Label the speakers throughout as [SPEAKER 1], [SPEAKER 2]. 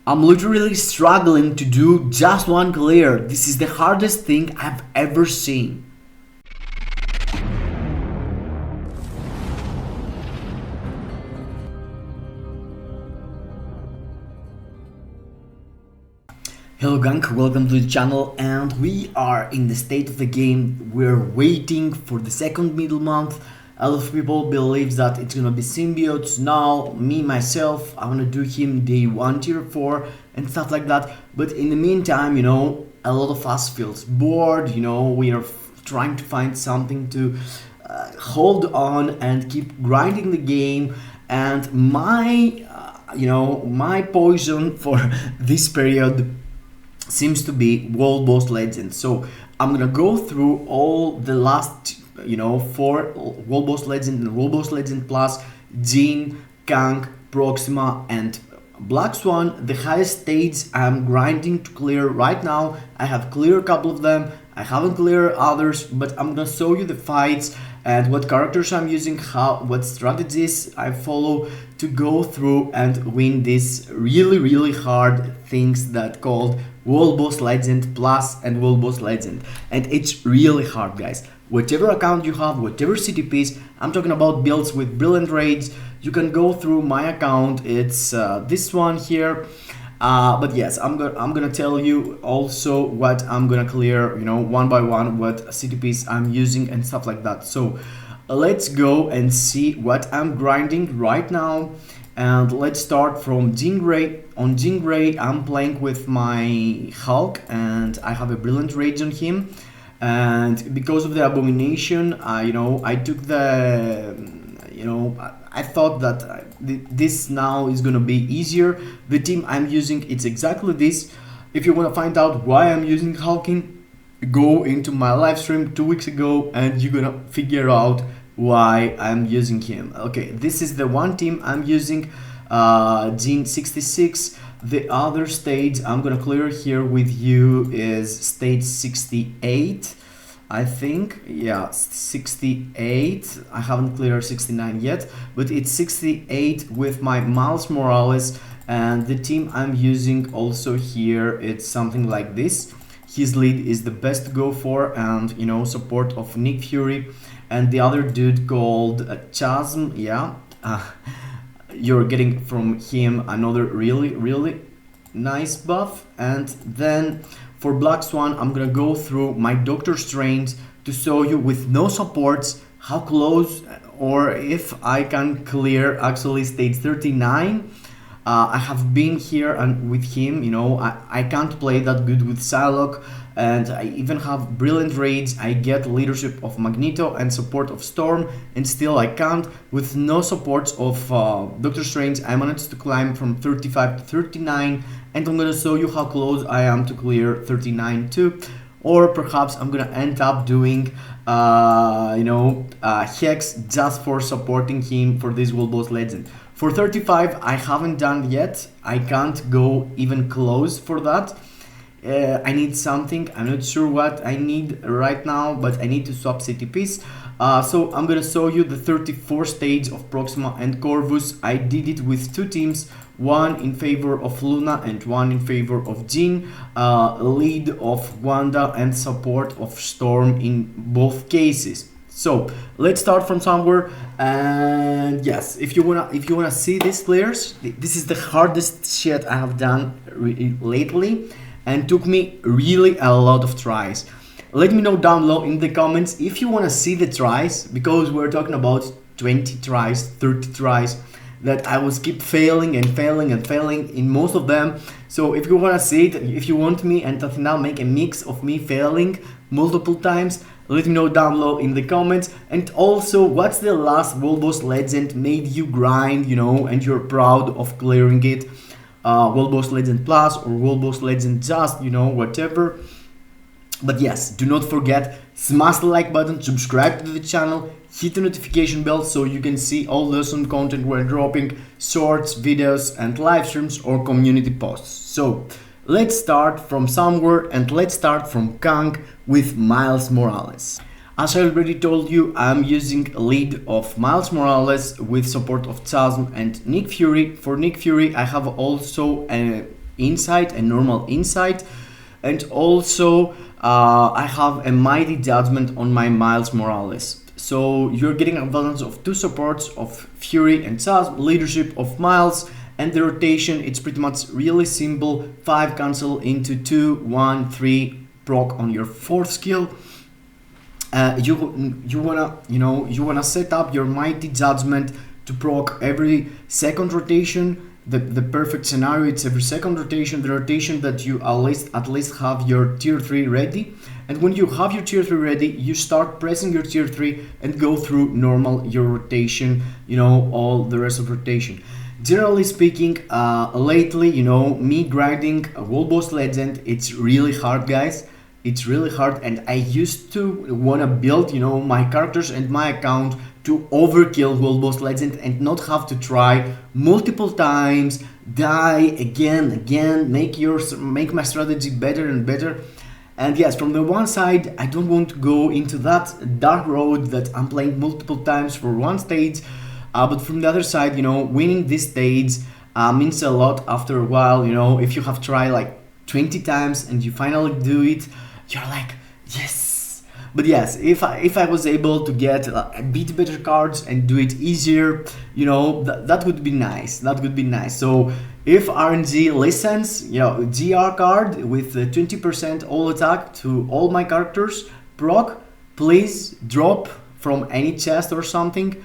[SPEAKER 1] I'm literally struggling to do just one clear. This is the hardest thing I've ever seen. Hello gang, welcome to the channel, and we are in the state of the game. We're waiting for the second middle month. A lot of people believe that it's gonna be symbiotes. Now, me myself, I wanna do him day 1 tier 4 and stuff like that. But in the meantime, you know, a lot of us feels bored. You know, we are trying to find something to hold on and keep grinding the game. And my, my poison for this period seems to be World Boss Legends. So I'm gonna go through all the last 4 World Boss Legend and World Boss Legend Plus, Jean, Kang, Proxima and Black Swan. The highest stage I'm grinding to clear right now. I have cleared a couple of them, I haven't cleared others, but I'm gonna show you the fights and what characters I'm using, what strategies I follow to go through and win these really hard things that called World Boss Legend Plus and World Boss Legend. And it's really hard, guys. Whatever account you have, whatever CTPs, I'm talking about builds with brilliant raids, you can go through my account. It's this one here. But yes, I'm gonna tell you also what I'm gonna clear, one by one, what CTPs I'm using and stuff like that. So let's go and see what I'm grinding right now. And let's start from Jean Grey. On Jean Grey, I'm playing with my Hulk and I have a brilliant rage on him. And because of the abomination, I took the, I thought that this now is gonna be easier. The team I'm using, it's exactly this. If you wanna find out why I'm using Hulking, go into my live stream 2 weeks ago and you're gonna figure out why I'm using him. Okay, this is the one team I'm using, Jean 66. The other stage I'm gonna clear here with you is stage 68, I think. Yeah, 68. I haven't cleared 69 yet, but it's 68 with my Miles Morales. And the team I'm using also here, it's something like this. His lead is the best to go for, and support of Nick Fury. And the other dude called Chasm, yeah, you're getting from him another really nice buff. And then for Black Swan, I'm gonna go through my Doctor Strange to show you with no supports how close or if I can clear actually stage 39. I have been here and with him, I can't play that good with Psylocke, and I even have brilliant raids. I get leadership of Magneto and support of Storm, and still I can't. With no supports of Doctor Strange, I managed to climb from 35 to 39, and I'm gonna show you how close I am to clear 39 too. Or perhaps I'm gonna end up doing Hex just for supporting him for this World Boss Legend. For 35 I haven't done yet. I can't go even close for that. I need something. I'm not sure what I need right now, but I need to swap CTPs. So I'm gonna show you the 34 stage of Proxima and Corvus. I did it with 2 teams, one in favor of Luna and one in favor of Jean, lead of Wanda and support of Storm in both cases. So let's start from somewhere. And yes, if you wanna see these players, this is the hardest shit I have done lately, and took me really a lot of tries. Let me know down below in the comments if you wanna see the tries, because we're talking about 20 tries, 30 tries that I was keep failing and failing in most of them. So if you wanna see it, if you want me and Tathina make a mix of me failing multiple times, let me know down below in the comments. And also, what's the last World Boss Legend made you grind, and you're proud of clearing it? World Boss Legend Plus or World Boss Legend just, whatever. But yes, do not forget, smash the like button, subscribe to the channel, hit the notification bell so you can see all the awesome content we're dropping, shorts, videos and live streams or community posts. So let's start from somewhere, and let's start from Kang with Miles Morales. As I already told you, I'm using a lead of Miles Morales with support of Chasm and Nick Fury. For Nick Fury, I have also a insight and normal insight. And also I have a mighty judgment on my Miles Morales. So you're getting a balance of two supports of Fury and Saz, leadership of Miles, and the rotation. It's pretty much really simple. 5 cancel into 2, 1, 3 proc on your 4th skill. You wanna set up your mighty judgment to proc every second rotation. The perfect scenario, it's every second rotation, the rotation that you at least have your tier 3 ready. And when you have your tier 3 ready, you start pressing your tier 3 and go through normal your rotation, all the rest of rotation. Generally speaking, lately, me grinding a World Boss Legend, it's really hard, guys. It's really hard, and I used to wanna build, my characters and my account to overkill World Boss Legend and not have to try multiple times, die again, make my strategy better and better. And yes, from the one side, I don't want to go into that dark road that I'm playing multiple times for one stage, but from the other side, winning this stage means a lot after a while. If you have tried like 20 times and you finally do it, you're like, yes. But yes, if I was able to get a bit better cards and do it easier, that would be nice. That would be nice. So if RNG listens, GR card with 20% all attack to all my characters, proc, please drop from any chest or something.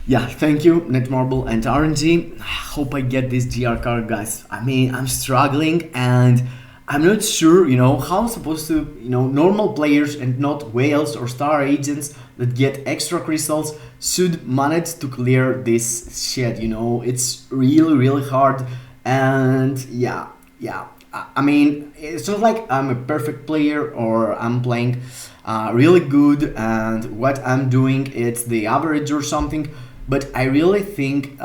[SPEAKER 1] Yeah, thank you, Netmarble and RNG. I hope I get this GR card, guys. I mean, I'm struggling and I'm not sure, how I'm supposed to, normal players and not whales or star agents that get extra crystals should manage to clear this shit, It's really, really hard. And yeah. I mean, it's not like I'm a perfect player or I'm playing really good and what I'm doing, it's the average or something. But I really think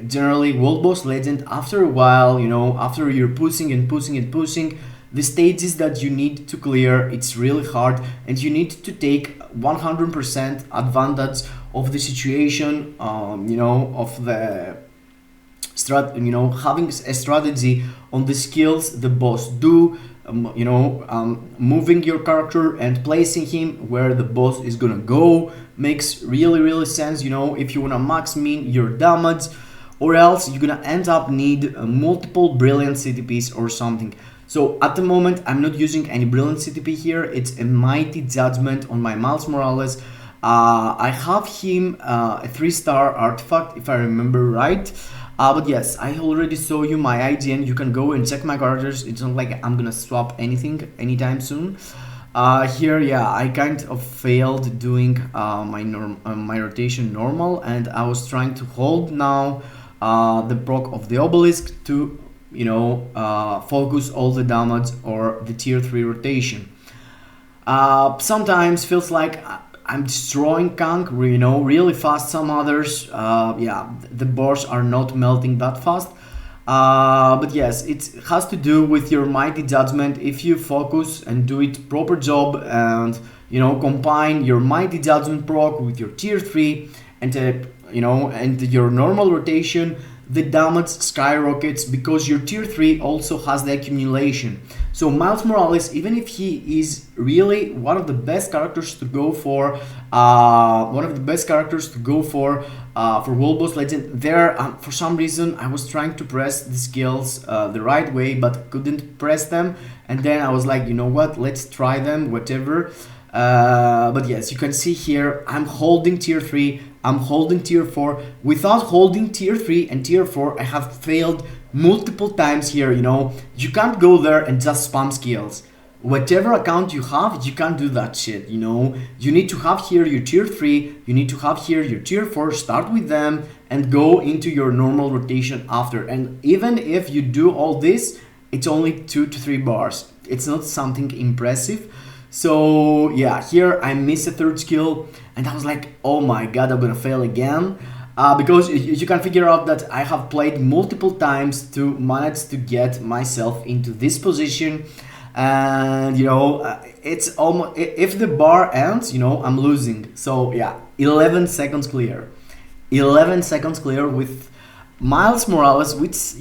[SPEAKER 1] generally World Boss Legend, after a while, after you're pushing and pushing, the stages that you need to clear, it's really hard, and you need to take 100% advantage of the situation, of the having a strategy on the skills the boss do, moving your character and placing him where the boss is gonna go makes really sense, if you wanna max min your damage, or else you're gonna end up need multiple brilliant CTPs or something. So at the moment I'm not using any brilliant CTP here. It's a mighty judgment on my Miles Morales. I have him a 3-star artifact if I remember right. But yes, I already saw you my IGN. You can go and check my characters. It's not like I'm gonna swap anything anytime soon. Here, yeah, I kind of failed doing my rotation normal, and I was trying to hold now the proc of the obelisk to focus all the damage or the tier 3 rotation. Sometimes feels like I'm destroying Kang, really fast. Some others, the bars are not melting that fast. But yes, it has to do with your mighty judgment. If you focus and do it proper job and combine your mighty judgment proc with your tier 3 and and your normal rotation, the damage skyrockets because your tier 3 also has the accumulation. So Miles Morales, even if he is really one of the best characters to go for, for World Boss Legend, there for some reason I was trying to press the skills the right way but couldn't press them, and then I was like, you know what, let's try them, whatever. But yes, you can see here I'm holding tier 3, I'm holding tier 4. Without holding tier 3 and tier 4, I have failed multiple times here. You can't go there and just spam skills. Whatever account you have, you can't do that shit. You need to have here your tier 3, you need to have here your tier 4, start with them and go into your normal rotation after. And even if you do all this, it's only 2 to 3 bars. It's not something impressive. So yeah, here I missed a 3rd skill and I was like, oh my god, I'm gonna fail again. Because you can figure out that I have played multiple times to manage to get myself into this position. And it's almost, if the bar ends, I'm losing. So yeah, 11 seconds clear. 11 seconds clear with Miles Morales, which,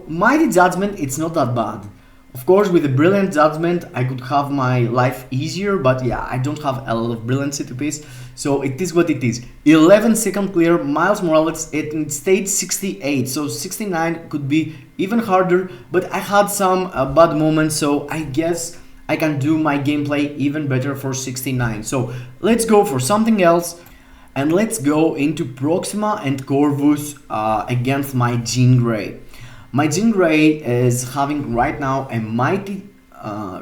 [SPEAKER 1] mighty judgment, it's not that bad. Of course, with a brilliant judgment, I could have my life easier, but yeah, I don't have a lot of brilliancy to piece, so it is what it is. 11-second clear, Miles Morales, it in stage 68, so 69 could be even harder, but I had some bad moments, so I guess I can do my gameplay even better for 69. So let's go for something else. And let's go into Proxima and Corvus against my Jean Grey. My Jean Grey is having right now a mighty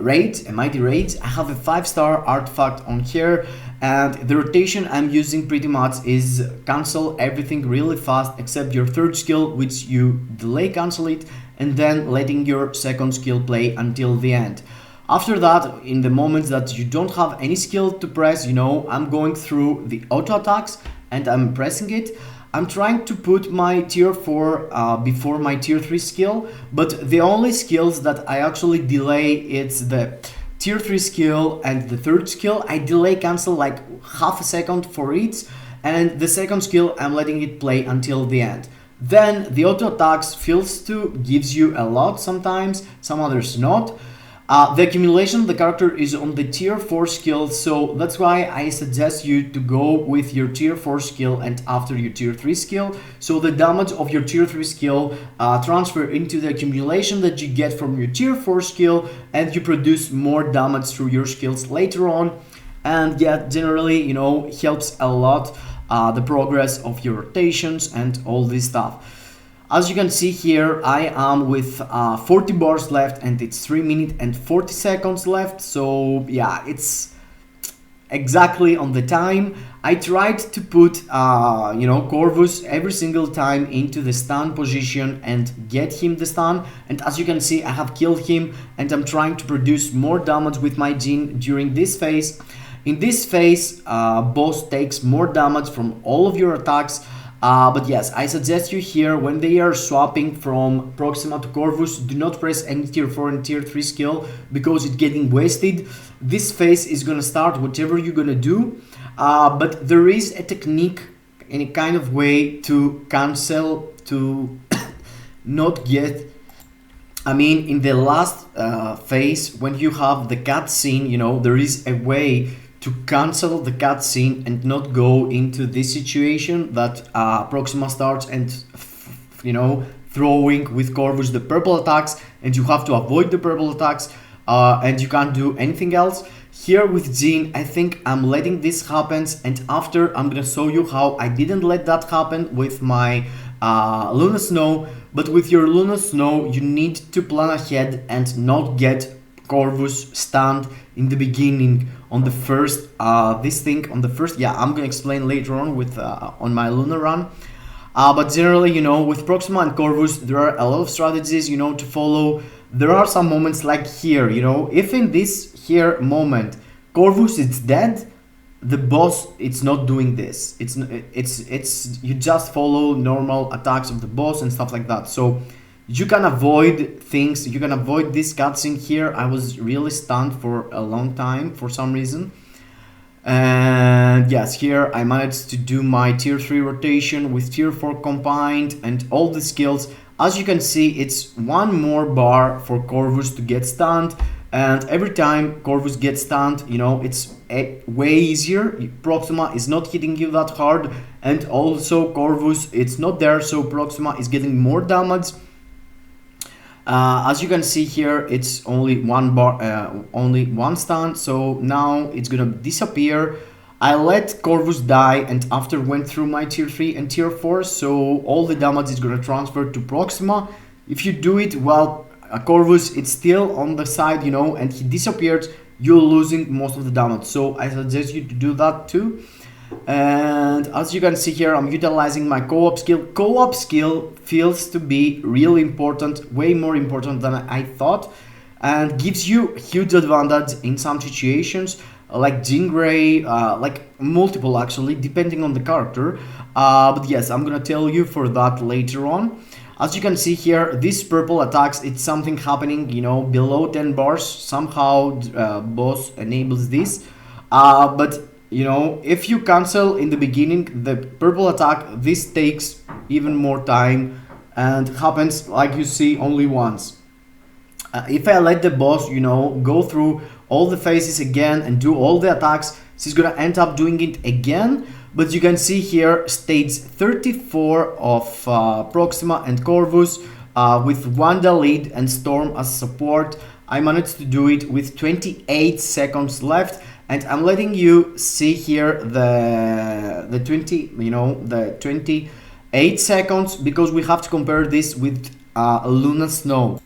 [SPEAKER 1] rage. I have a 5-star artifact on here, and the rotation I'm using pretty much is cancel everything really fast except your third skill, which you delay cancel it, and then letting your second skill play until the end. After that, in the moments that you don't have any skill to press, I'm going through the auto attacks and I'm pressing it. I'm trying to put my tier 4 before my tier 3 skill, but the only skills that I actually delay, it's the tier 3 skill and the third skill. I delay cancel like half a second for each, and the second skill I'm letting it play until the end. Then the auto attacks gives you a lot sometimes, some others not. The accumulation, the character is on the tier 4 skill, so that's why I suggest you to go with your tier 4 skill and after your tier 3 skill, so the damage of your tier 3 skill transfer into the accumulation that you get from your tier 4 skill, and you produce more damage through your skills later on. And yeah, generally, helps a lot the progress of your rotations and all this stuff. As you can see here, I am with 40 bars left and it's 3 minutes and 40 seconds left. So yeah, it's exactly on the time. I tried to put, Corvus every single time into the stun position and get him the stun. And as you can see, I have killed him and I'm trying to produce more damage with my Jean during this phase. In this phase, boss takes more damage from all of your attacks. But yes, I suggest you here, when they are swapping from Proxima to Corvus, do not press any tier 4 and tier 3 skill because it's getting wasted. This phase is gonna start whatever you're gonna do, but there is a technique in a kind of way to cancel, to not get, in the last phase, when you have the cutscene, there is a way to cancel the cutscene and not go into this situation that Proxima starts and throwing with Corvus the purple attacks, and you have to avoid the purple attacks and you can't do anything else. Here with Jean, I think I'm letting this happen, and after I'm gonna show you how I didn't let that happen with my Luna Snow. But with your Luna Snow, you need to plan ahead and not get Corvus stunned in the beginning on the first I'm gonna explain later on with on my Luna run, but generally, with Proxima and Corvus, there are a lot of strategies to follow. There are some moments like here, if in this here moment Corvus is dead, the boss, it's not doing this, it's you just follow normal attacks of the boss and stuff like that, so you can avoid things, you can avoid this cutscene here. I was really stunned for a long time for some reason. And yes, here I managed to do my tier 3 rotation with tier 4 combined and all the skills. As you can see, it's one more bar for Corvus to get stunned, and every time Corvus gets stunned, it's way easier. Proxima is not hitting you that hard, and also Corvus, it's not there, so Proxima is getting more damage. As you can see here, it's only one bar, only one stun, so now it's gonna disappear. I let Corvus die and after went through my tier 3 and tier 4, so all the damage is gonna transfer to Proxima. If you do it, well, Corvus, it's still on the side, and he disappeared, you're losing most of the damage, so I suggest you to do that too. And as you can see here, I'm utilizing my co-op skill. Co-op skill feels to be really important, way more important than I thought, and gives you huge advantage in some situations, like Jean Grey, like multiple actually, depending on the character. But yes, I'm gonna tell you for that later on. As you can see here, these purple attacks, it's something happening, below 10 bars. Somehow boss enables this, but if you cancel in the beginning the purple attack, this takes even more time and happens like you see only once. If I let the boss, you know, go through all the phases again and do all the attacks, she's gonna end up doing it again. But you can see here stage 34 of Proxima and Corvus with Wanda lead and Storm as support. I managed to do it with 28 seconds left, and I'm letting you see here the 28 seconds because we have to compare this with Luna Snow.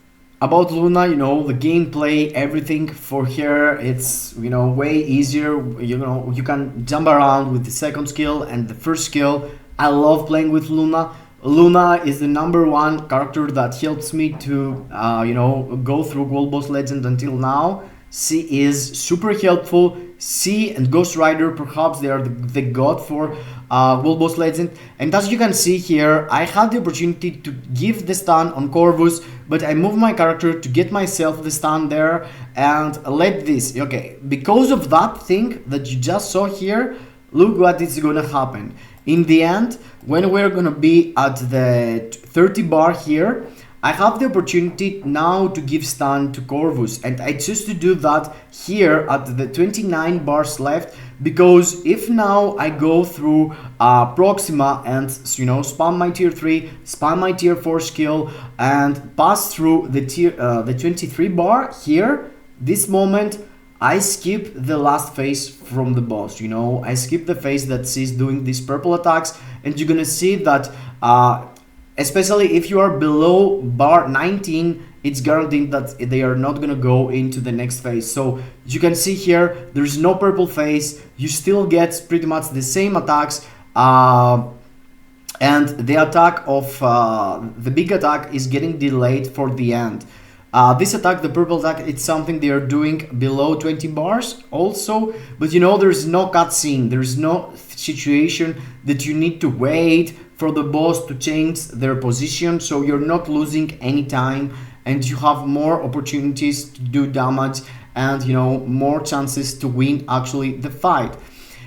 [SPEAKER 1] About Luna, you know, the gameplay, everything for her, it's, you know, way easier. You know, you can jump around with the second skill and the first skill. I love playing with Luna. Luna is the #1 character that helps me to, you know, go through World Boss Legend until now. She is super helpful. She and Ghost Rider, perhaps they are the god for World Boss Legend. And as you can see here, I had the opportunity to give the stun on Corvus, but I moved my character to get myself the stun there and let this. Okay, because of that thing that you just saw here, look what is gonna happen. In the end, when we're gonna be at the 30 bar here, I have the opportunity now to give stun to Corvus, and I choose to do that here at the 29 bars left, because if now I go through Proxima and, you know, spam my tier 3, spam my tier 4 skill and pass through the 23 bar here, this moment I skip the last phase from the boss, you know, I skip the phase that she's doing these purple attacks, and you're gonna see that especially if you are below bar 19, it's guaranteed that they are not gonna go into the next phase. So you can see here, there's no purple phase, you still get pretty much the same attacks, and the attack of the big attack is getting delayed for the end. This attack, the purple attack, it's something they are doing below 20 bars also, but you know, there's no cutscene, there's no situation that you need to wait for the boss to change their position, so you're not losing any time and you have more opportunities to do damage and, you know, more chances to win actually the fight.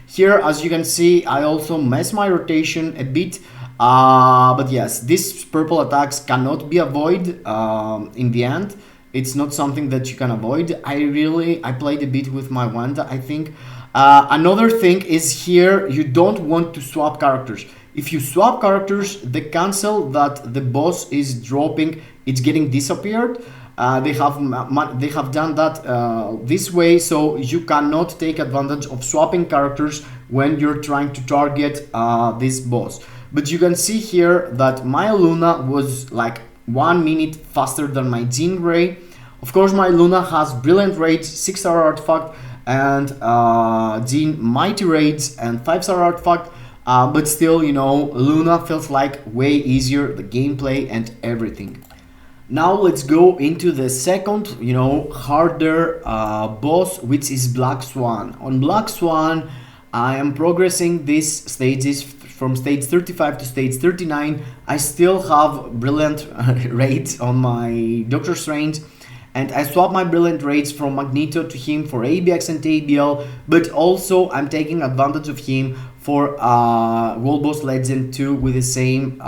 [SPEAKER 1] Here, as you can see, I also mess my rotation a bit, but yes, these purple attacks cannot be avoided in the end. It's not something that you can avoid. I played a bit with my Wanda, I think. Another thing is here, you don't want to swap characters. If you swap characters, the cancel that the boss is dropping, it's getting disappeared. They have done that this way, so you cannot take advantage of swapping characters when you're trying to target this boss. But you can see here that my Luna was like 1 minute faster than my Jean Grey. Of course, my Luna has Brilliant Rage, 6-star artifact, and Jean Mighty Rage and 5-star artifact. But still, you know, Luna feels like way easier, the gameplay and everything. Now let's go into the second, you know, harder boss, which is Black Swan. On Black Swan, I am progressing these stages from stage 35 to stage 39. I still have Brilliant Raids on my Doctor Strange, and I swap my Brilliant Raids from Magneto to him for ABX and ABL, but also I'm taking advantage of him for World Boss Legend 2 with the same,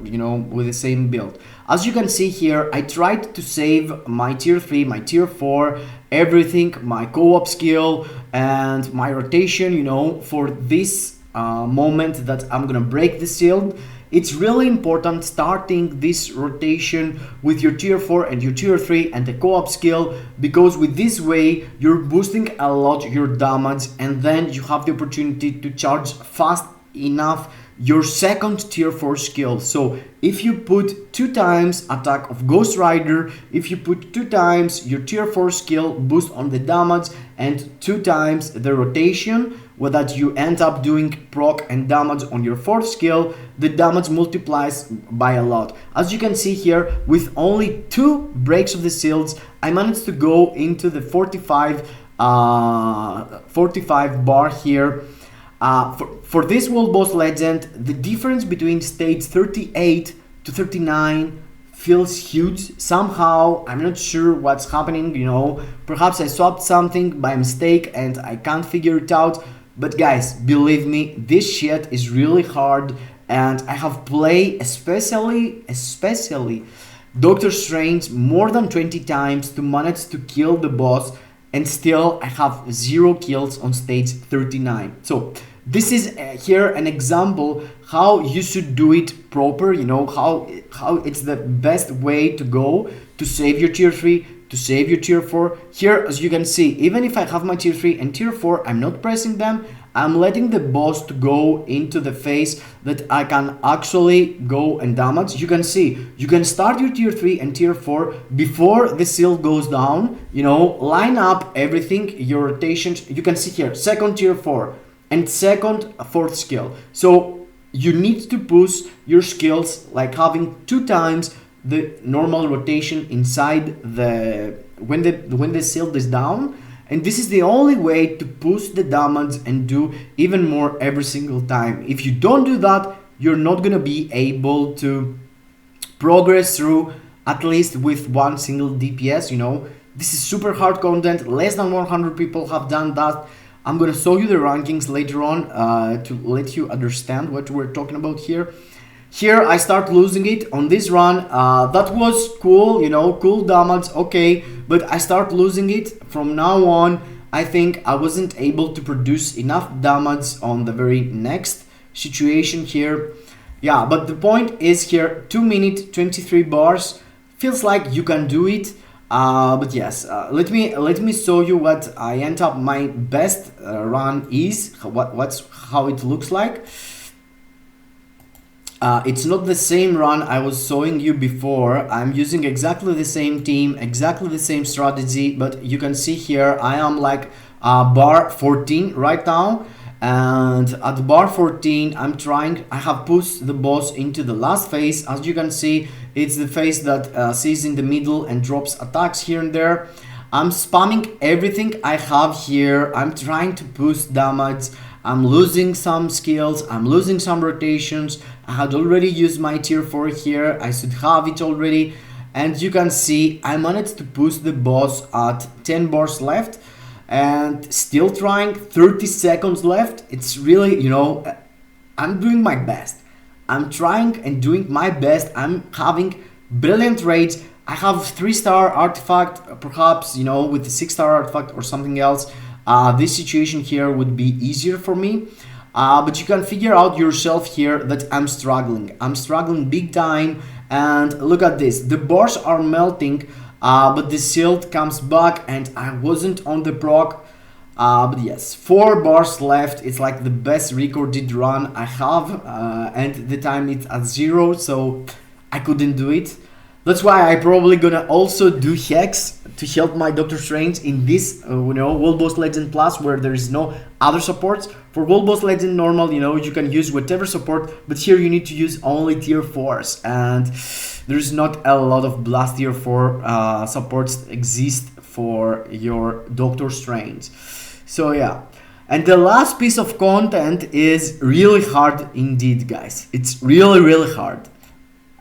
[SPEAKER 1] you know, with the same build. As you can see here, I tried to save my tier 3, my tier 4, everything, my co-op skill and my rotation, you know, for this moment that I'm gonna break the shield. It's really important starting this rotation with your tier 4 and your tier 3 and the co-op skill, because with this way you're boosting a lot your damage, and then you have the opportunity to charge fast enough your second tier 4 skill. So if you put 2 times attack of Ghost Rider, if you put 2 times your tier 4 skill boost on the damage and 2 times the rotation, where that you end up doing proc and damage on your 4th skill, the damage multiplies by a lot. As you can see here, with only 2 breaks of the shields, I managed to go into the 45 bar here. For this World Boss Legend, the difference between stage 38 to 39 feels huge. Somehow, I'm not sure what's happening, you know, perhaps I swapped something by mistake and I can't figure it out. But guys, believe me, this shit is really hard, and I have played especially Doctor Strange more than 20 times to manage to kill the boss, and still I have 0 kills on stage 39. So this is here an example how you should do it proper, you know, how it's the best way to go to save your tier 3, to save your tier 4. Here, as you can see, even if I have my tier 3 and tier 4, I'm not pressing them. I'm letting the boss to go into the phase that I can actually go and damage. You can see, you can start your tier 3 and tier 4 before the shield goes down, you know, line up everything, your rotations. You can see here, second tier 4 and second, fourth skill. So you need to push your skills like having 2 times the normal rotation inside the when the shield is down, and this is the only way to push the damage and do even more every single time. If you don't do that, you're not gonna be able to progress through at least with 1 single DPS, you know. This is super hard content, less than 100 people have done that. I'm gonna show you the rankings later on to let you understand what we're talking about here. Here I start losing it on this run. That was cool, you know, cool damage, okay, but I start losing it. From now on, I think I wasn't able to produce enough damage on the very next situation here. Yeah, but the point is here, 2 minutes 23 bars. Feels like you can do it. But yes, let me show you what I end up my best run is, how it looks like. It's not the same run I was showing you before. I'm using exactly the same team, exactly the same strategy, but you can see here I am like bar 14 right now, and at bar 14 I have pushed the boss into the last phase. As you can see, it's the phase that sees in the middle and drops attacks here and there. I'm spamming everything I have here. I'm trying to push damage. I'm losing some skills, I'm losing some rotations. I had already used my tier 4 here, I should have it already. And you can see I managed to push the boss at 10 bars left and still trying, 30 seconds left. It's really, you know, I'm doing my best. I'm trying and doing my best. I'm having brilliant raids. I have 3-star artifact, perhaps, you know, with the 6-star artifact or something else. This situation here would be easier for me, but you can figure out yourself here that I'm struggling big time. And look at this, the bars are melting, but the shield comes back and I wasn't on the proc. But yes, 4 bars left. It's like the best recorded run I have, and the time it's at 0, so I couldn't do it. That's why I probably gonna also do Hex to help my Doctor Strange in this, you know, World Boss Legend Plus, where there is no other supports. For World Boss Legend normal, you know, you can use whatever support, but here you need to use only tier 4s, and there's not a lot of Blast tier 4 supports exist for your Doctor Strange. So yeah. And the last piece of content is really hard indeed, guys. It's really hard.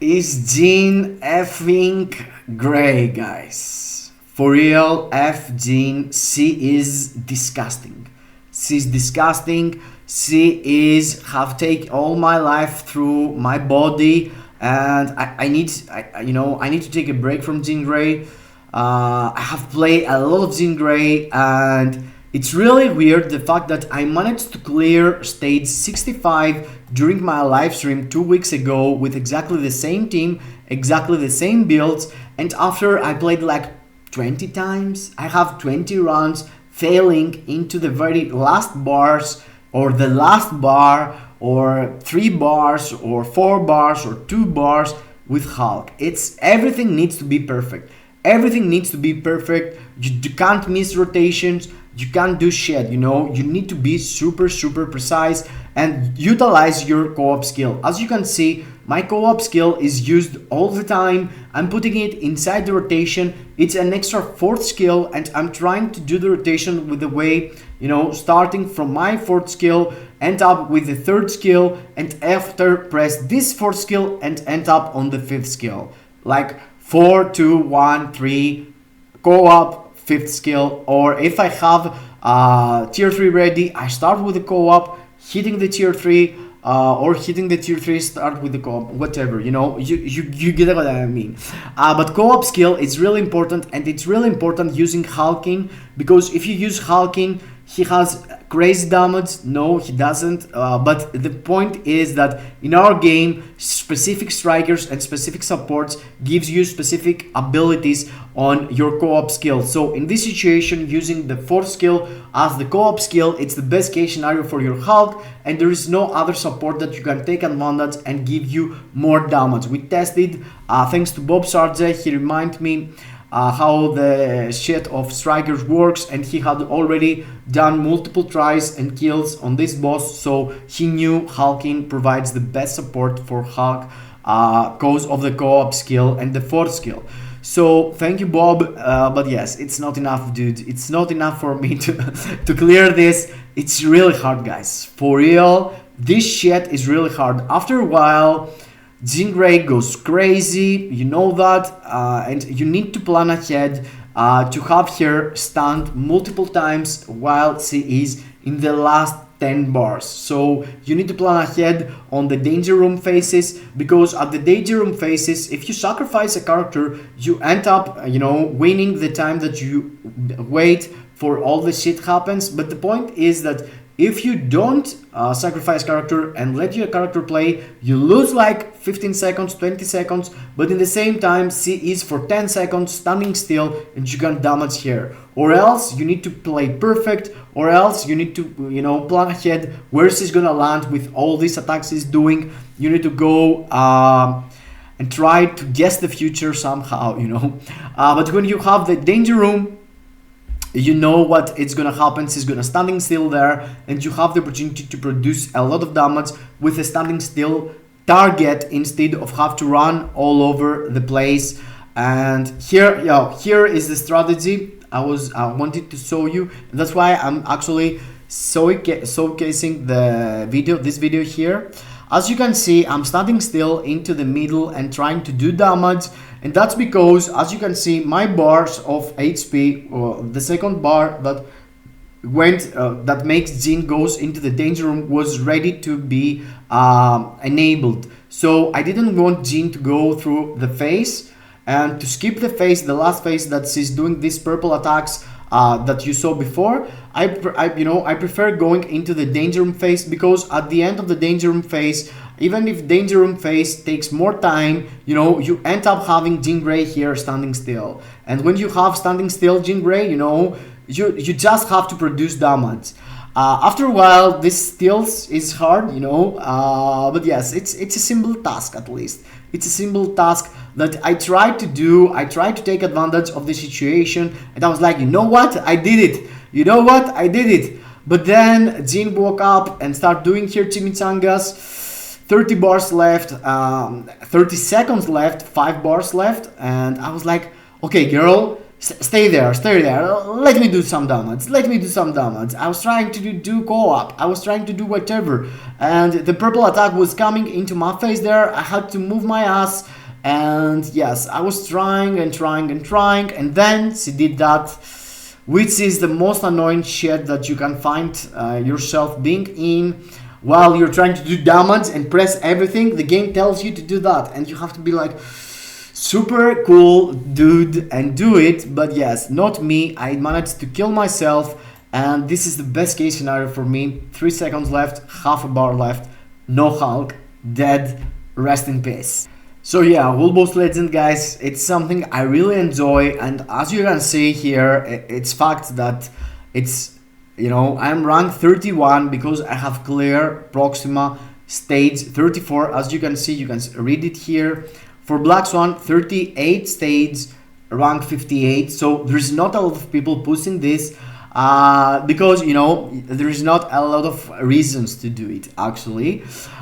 [SPEAKER 1] Is Jean effing Grey, guys. For real, F Jean, she is disgusting. She's disgusting. She is have taken all my life through my body, and I need to take a break from Jean Grey. I have played a lot of Jean Grey, and it's really weird the fact that I managed to clear stage 65 during my live stream 2 weeks ago with exactly the same team, exactly the same builds, and after I played like 20 times, I have 20 runs failing into the very last bars, or the last bar, or 3 bars, or 4 bars, or 2 bars with Hulk. It's everything needs to be perfect. Everything needs to be perfect. You can't miss rotations. You can't do shit, you know. You need to be super precise and utilize your co-op skill. As you can see, my co-op skill is used all the time. I'm putting it inside the rotation. It's an extra 4th skill, and I'm trying to do the rotation with the way, you know, starting from my 4th skill, end up with the 3rd skill, and after press this 4th skill and end up on the 5th skill. Like 4, 2, 1, 3, co-op, 5th skill. Or if I have tier 3 ready, I start with the co-op, hitting the tier 3, or hitting the tier 3 start with the co-op, whatever, you know, you get what I mean. But co-op skill is really important, and it's really important using Hulking, because if you use Hulking, he has crazy damage. No, he doesn't. But the point is that in our game, specific strikers and specific supports gives you specific abilities on your co-op skill. So in this situation, using the 4th skill as the co-op skill, it's the best case scenario for your Hulk, and there is no other support that you can take advantage and give you more damage. We tested, thanks to Bob Sarge, he reminded me how the shit of strikers works, and he had already done multiple tries and kills on this boss, so he knew Hulking provides the best support for Hulk cause of the co-op skill and the 4th skill. So thank you, Bob, but yes, it's not enough, dude. It's not enough for me to clear this. It's really hard, guys, for real. This shit is really hard. After a while, Jean Grey goes crazy, you know that, and you need to plan ahead to have her stunned multiple times while she is in the last 10 bars. So you need to plan ahead on the danger room phases, because at the danger room phases, if you sacrifice a character, you end up, you know, winning the time that you wait for all the shit happens. But the point is that if you don't sacrifice character and let your character play, you lose like 15 seconds, 20 seconds, but in the same time, she is for 10 seconds standing still and you can damage her. Or else you need to play perfect, or else you need to, you know, plan ahead where she's gonna land with all these attacks she's doing. You need to go and try to guess the future somehow, you know. But when you have the danger room, you know what it's gonna happen. She's gonna standing still there, and you have the opportunity to produce a lot of damage with a standing still target instead of have to run all over the place. And here, here is the strategy I wanted to show you. And that's why I'm actually showcasing this video here. As you can see, I'm standing still into the middle and trying to do damage, and that's because, as you can see, my bars of HP, or the second bar that went that makes Jean goes into the danger room, was ready to be enabled. So I didn't want Jean to go through the phase and to skip the phase, the last phase that she's doing these purple attacks that you saw before. I prefer going into the danger room phase, because at the end of the danger room phase, even if danger room phase takes more time, you know, you end up having Jean Grey here standing still. And when you have standing still Jean Grey, you know, you just have to produce damage. After a while, this still is hard, you know, but yes, it's a simple task. At least it's a simple task that I tried to do. I tried to take advantage of the situation, and I was like, you know what, I did it. You know what, I did it. But then Jean woke up and started doing her chimichangas. 30 bars left, 30 seconds left, 5 bars left, and I was like, okay, girl, stay there, let me do some damage, I was trying to do co-op, I was trying to do whatever, and the purple attack was coming into my face there. I had to move my ass, and yes, I was trying, and then she did that, which is the most annoying shit that you can find yourself being in. While you're trying to do damage and press everything, the game tells you to do that, and you have to be like, super cool dude, and do it. But yes, not me. I managed to kill myself, and this is the best case scenario for me. 3 seconds left, half a bar left, no Hulk, dead, rest in peace. So yeah, World Boss Legend, guys, it's something I really enjoy, and as you can see here, it's fact that it's, you know, I'm rank 31 because I have clear Proxima stage 34. As you can see, you can read it here. For Black Swan, 38 stage, rank 58. So there's not a lot of people pushing this because, you know, there is not a lot of reasons to do it actually.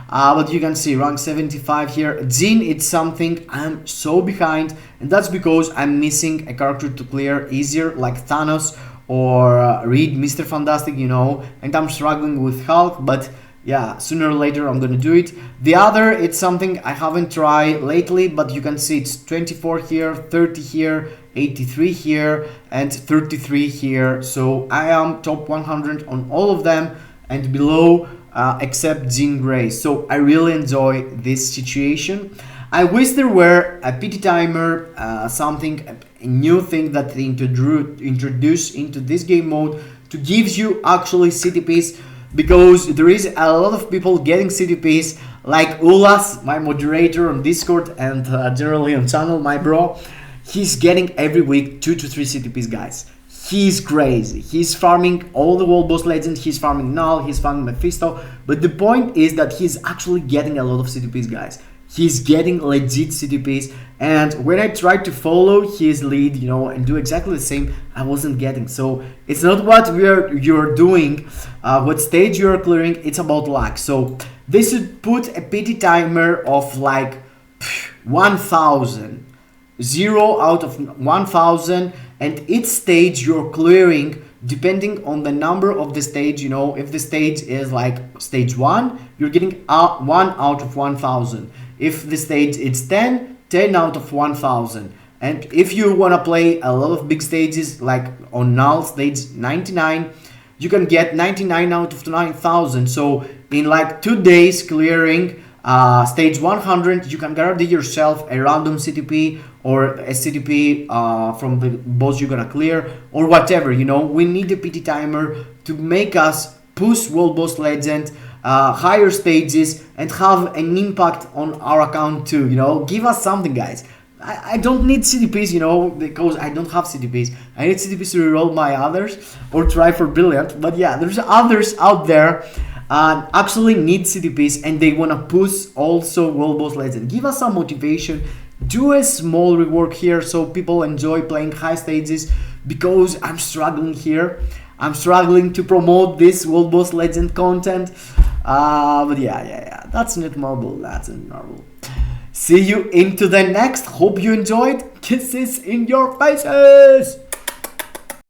[SPEAKER 1] But you can see rank 75 here. Jean, it's something I'm so behind, and that's because I'm missing a character to clear easier, like Thanos or Reed, Mr. Fantastic, you know, and I'm struggling with Hulk, but yeah, sooner or later I'm gonna do it. The other, it's something I haven't tried lately, but you can see it's 24 here, 30 here, 83 here, and 33 here. So I am top 100 on all of them, and below except Jean Grey. So I really enjoy this situation. I wish there were a PT timer, something, a new thing that they introduce into this game mode to gives you actually CTPs, because there is a lot of people getting CTPs, like Ulas, my moderator on Discord, and generally on channel, my bro. He's getting every week 2 to 3 CTPs, guys. He's crazy. He's farming all the world boss legends. He's farming Null. He's farming Mephisto. But the point is that he's actually getting a lot of CTPs, guys. He's getting legit CTPs. And when I tried to follow his lead, you know, and do exactly the same, I wasn't getting. So it's not what you're doing, what stage you're clearing. It's about luck. So they should put a PT timer of like 1,000. 0 out of 1,000, and each stage you're clearing depending on the number of the stage. You know, if the stage is like stage 1, you're getting 1 out of 1,000. If the stage is 10 out of 1,000. And if you want to play a lot of big stages, like on Null stage 99, you can get 99 out of 9,000. So in like 2 days clearing stage 100, you can guarantee yourself a random CTP or a CTP from the boss you're gonna clear, or whatever. You know, we need a PT timer to make us push world boss legend, higher stages, and have an impact on our account too. You know, give us something, guys. I don't need CTPs, you know, because I don't have CTPs. I need CTPs to reroll my others or try for brilliant. But yeah, there's others out there actually need CTPs, and they want to push also world boss legend. Give us some motivation. Do a small rework here so people enjoy playing high stages, because I'm struggling here. I'm struggling to promote this world boss legend content. But yeah, that's not marble. That's not marble. See you into the next. Hope you enjoyed. Kisses in your faces.